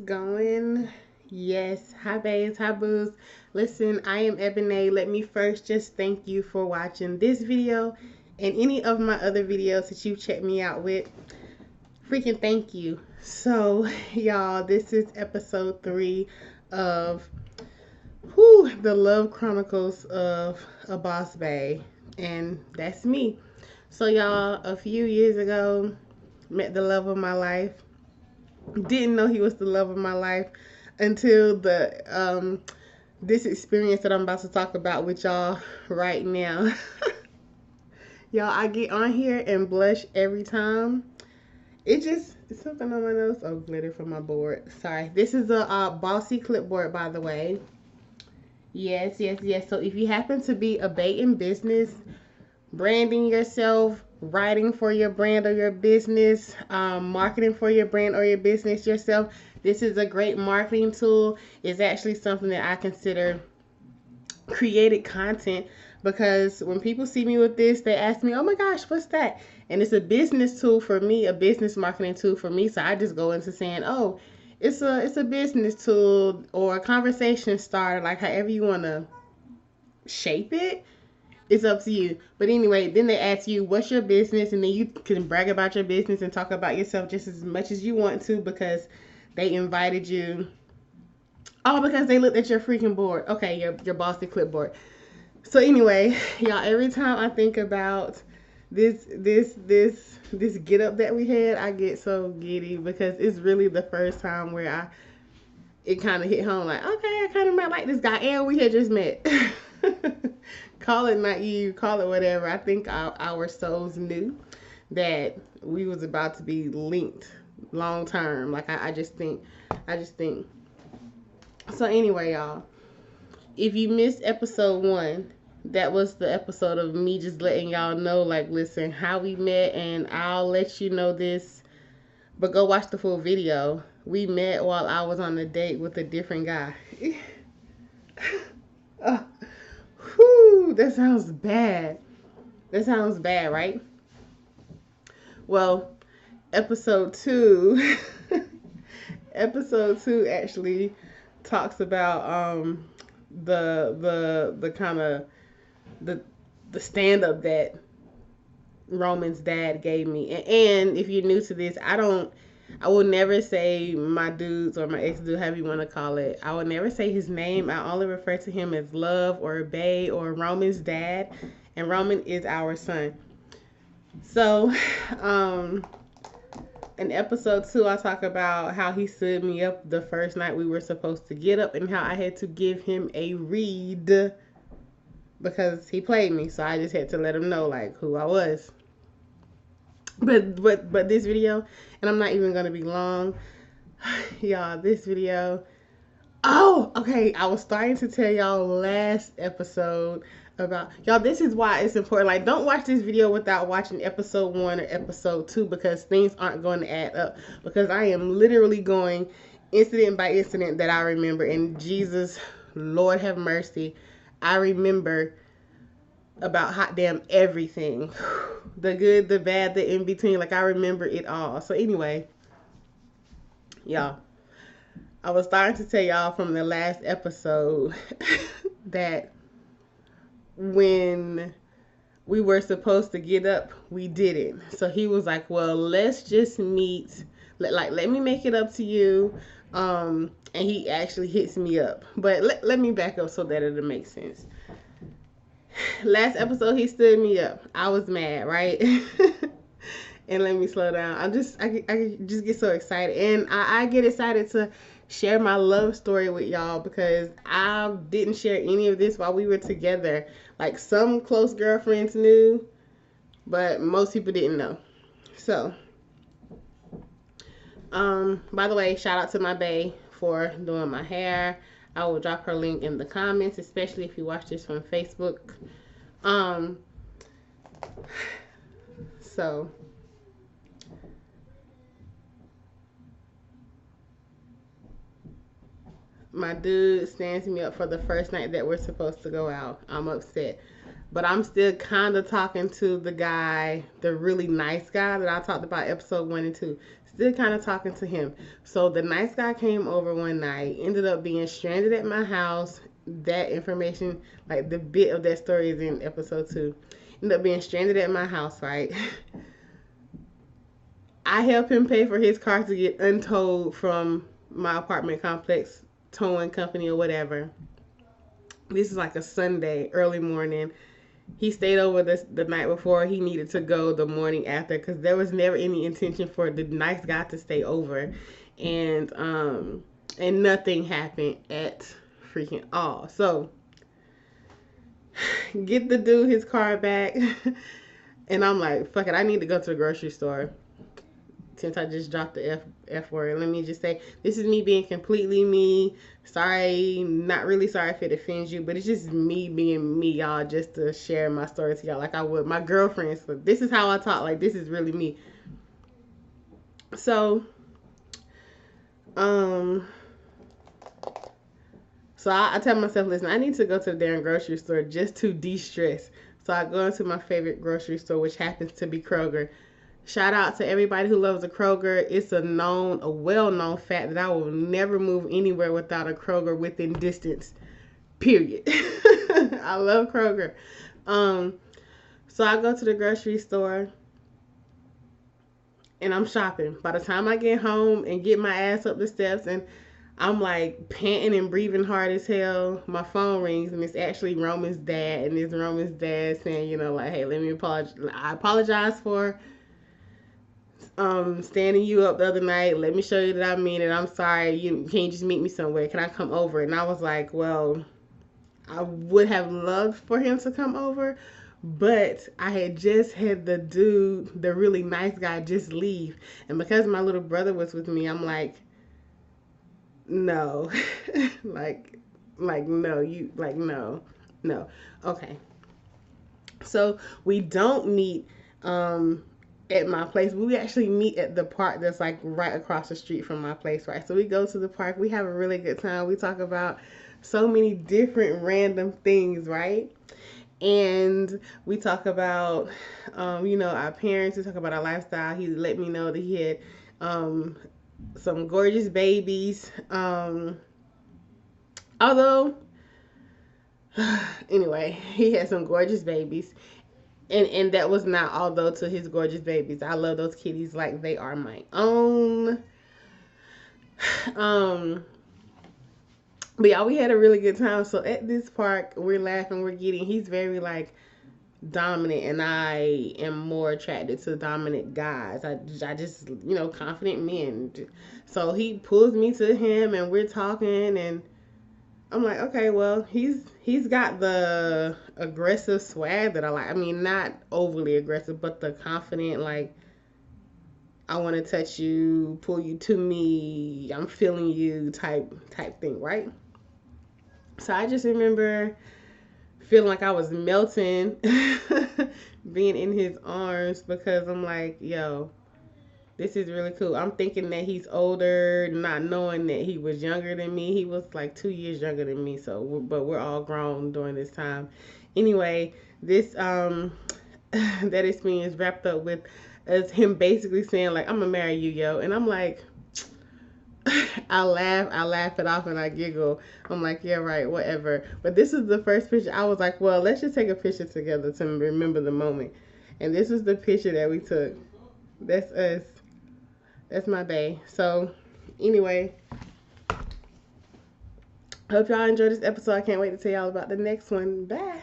going? Yes. Hi, Baes. Hi, Boos. Listen, I am Ebony. Let me first just thank you for watching this video and any of my other videos that you've checked me out with. Freaking thank you. So, y'all, this is episode 3 of the Love Chronicles of a Boss Bae. And that's me. So, y'all, a few years ago, met the love of my life. Didn't know he was the love of my life until this experience that I'm about to talk about with y'all right now. Y'all, I get on here and blush every time. It's something on my nose. Oh, glitter from my board. Sorry. This is a Bossy clipboard, by the way. Yes, yes, yes. So if you happen to be a bae in business, branding yourself, writing for your brand or your business, marketing for your brand or your business yourself, this is a great marketing tool. It's actually something that I consider created content, because when people see me with this, they ask me, oh my gosh, what's that? And it's a business tool for me, a business marketing tool for me. So I just go into saying, oh, it's a business tool or a conversation starter, like however you want to shape it. It's up to you. But anyway, then they ask you, what's your business? And then you can brag about your business and talk about yourself just as much as you want to, because they invited you. All because they looked at your freaking board. Okay, your bossy clipboard. So anyway, y'all, every time I think about this get up that we had, I get so giddy, because it's really the first time where it kind of hit home, like, okay, I kind of might like this guy, and we had just met. Call it naive, call it whatever. I think our souls knew that we was about to be linked long term. Like I just think. So anyway, y'all, if you missed episode 1, that was the episode of me just letting y'all know, like, listen, how we met, and I'll let you know this, but go watch the full video. We met while I was on a date with a different guy. Oh, whew, that sounds bad. That sounds bad, right? Well, episode 2, episode 2 actually talks about the kind of the stand up that Roman's dad gave me. And if you're new to this, I will never say my dudes or my ex-dude, however you want to call it. I will never say his name. I only refer to him as Love or Bae or Roman's dad. And Roman is our son. So, in episode 2, I talk about how he stood me up the first night we were supposed to get up, and how I had to give him a read because he played me. So I just had to let him know, like, who I was. But this video, and I'm not even gonna be long, y'all. This video. Oh, okay. I was starting to tell y'all last episode about, y'all, this is why it's important. Like, don't watch this video without watching episode 1 or episode 2, because things aren't going to add up. Because I am literally going incident by incident that I remember. And Jesus, Lord have mercy, I remember about hot damn everything. The good, the bad, the in between. Like, I remember it all. So anyway, y'all, I was starting to tell y'all from the last episode that when we were supposed to get up, we didn't. So he was like, well, let's just meet. Let me make it up to you. And he actually hits me up. But let me back up so that it'll make sense. Last episode, he stood me up. I was mad, right? And let me slow down. I just get so excited. And I get excited to share my love story with y'all, because I didn't share any of this while we were together. Like, some close girlfriends knew, but most people didn't know. So, by the way, shout out to my bae for doing my hair. I will drop her link in the comments, especially if you watch this from Facebook. So my dude stands me up for the first night that we're supposed to go out. I'm upset. But I'm still kind of talking to the guy, the really nice guy that I talked about episode 1 and 2. Still kind of talking to him. So the nice guy came over one night, ended up being stranded at my house. That information, like the bit of that story, is in episode 2. Ended up being stranded at my house, right? I helped him pay for his car to get untowed from my apartment complex towing company or whatever. This is like a Sunday, early morning. He stayed over the night before. He needed to go the morning after because there was never any intention for the nice guy to stay over, and nothing happened at freaking all. So get the dude his car back, and I'm like, fuck it, I need to go to the grocery store. Since I just dropped the F word, let me just say this is me being completely me. Sorry, not really sorry if it offends you, but it's just me being me, y'all, just to share my story to y'all like I would my girlfriends. So this is how I talk. Like, this is really me. So, I tell myself, listen, I need to go to the damn grocery store just to de-stress. So I go into my favorite grocery store, which happens to be Kroger. Shout out to everybody who loves a Kroger. It's a well-known fact that I will never move anywhere without a Kroger within distance. Period. I love Kroger. So I go to the grocery store and I'm shopping. By the time I get home and get my ass up the steps and I'm like panting and breathing hard as hell, my phone rings and it's actually Roman's dad, and it's Roman's dad saying, like, hey, let me apologize. I apologize for standing you up the other night. Let me show you that I mean it. I'm sorry. You can't just meet me somewhere. Can I come over? And I was like, well, I would have loved for him to come over, but I had just had the dude, the really nice guy, just leave. And because my little brother was with me, I'm like, no, like no. Okay. So we don't meet at my place. We actually meet at the park that's like right across the street from my place, right? So we go to the park. We have a really good time. We talk about so many different random things, right? And we talk about, our parents. We talk about our lifestyle. He let me know that he had some gorgeous babies. Although, anyway, he had some gorgeous babies. And that was not although to his gorgeous babies. I love those kitties like they are my own. But yeah, we had a really good time. So at this park, we're laughing, we're getting. He's very like dominant, and I am more attracted to dominant guys. I just confident men. So he pulls me to him, and we're talking, and I'm like, okay, well, he's got the aggressive swag that I like. I mean, not overly aggressive, but the confident, like, I want to touch you, pull you to me, I'm feeling you type thing, right? So I just remember feeling like I was melting being in his arms, because I'm like, yo, this is really cool. I'm thinking that he's older, not knowing that he was younger than me. He was like 2 years younger than me. But we're all grown during this time. Anyway, this that experience wrapped up with as him basically saying like, I'm gonna marry you, yo. And I'm like, I laugh it off and I giggle. I'm like, yeah, right, whatever. But this is the first picture. I was like, well, let's just take a picture together to remember the moment. And this is the picture that we took. That's us. That's my bae. So, anyway, hope y'all enjoyed this episode. I can't wait to tell y'all about the next one. Bye.